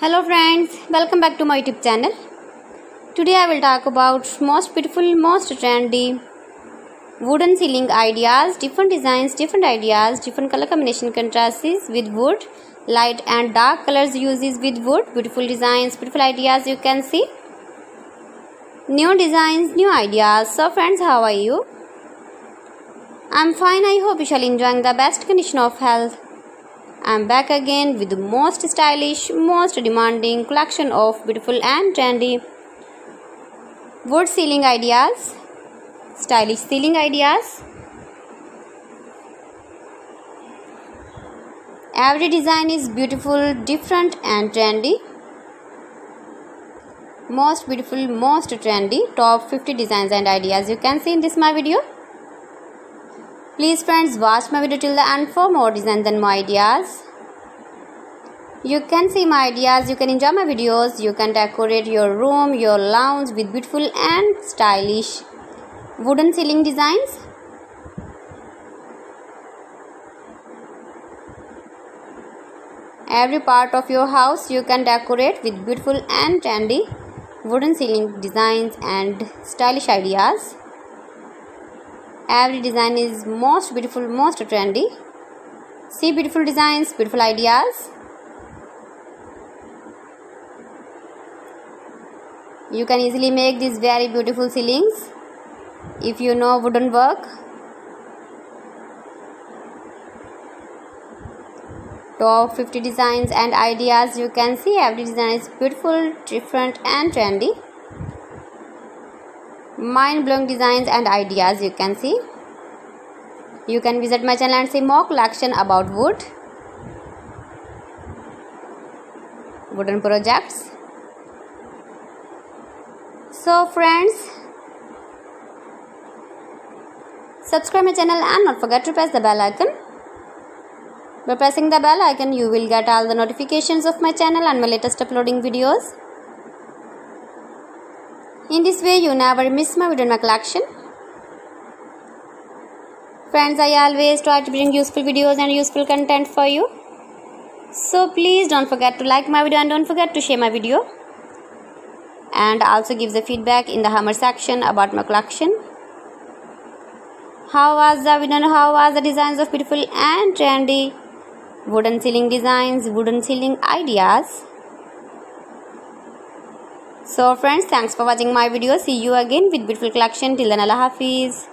Hello friends, welcome back to my YouTube channel. Today I will talk about most beautiful, most trendy wooden ceiling ideas, different designs, different ideas, different color combination contrasts with wood, light and dark colors uses with wood, beautiful designs, beautiful ideas you can see. New designs, new ideas. So friends, how are you? I'm fine. I hope you shall enjoying the best condition of health. I'm back again with the most stylish, most demanding collection of beautiful and trendy wood ceiling ideas, stylish ceiling ideas. Every design is beautiful, different and trendy. Most beautiful, most trendy, top 50 designs and ideas you can see in this my video. Please friends, watch my video till the end for more designs and more ideas. You can see my ideas, you can enjoy my videos, you can decorate your room, your lounge with beautiful and stylish wooden ceiling designs. Every part of your house you can decorate with beautiful and trendy wooden ceiling designs and stylish ideas. Every design is most beautiful, most trendy. See beautiful designs, beautiful ideas. You can easily make these very beautiful ceilings if you know wooden work. Top 50 designs and ideas you can see. Every design is beautiful, different and trendy. Mind-blowing designs and ideas you can see. You can visit my channel and see more collection about wooden projects. So friends, subscribe my channel and not forget to press the bell icon. By pressing the bell icon you will get all the notifications of my channel and my latest uploading videos. In this way you never miss my video in my collection. Friends, I always try to bring useful videos and useful content for you. So please don't forget to like my video and don't forget to share my video. And also give the feedback in the comment section about my collection. How was the video and how was the designs of beautiful and trendy wooden ceiling designs, wooden ceiling ideas. So friends, thanks for watching my video. See you again with beautiful collection. Till then, Allah Hafiz.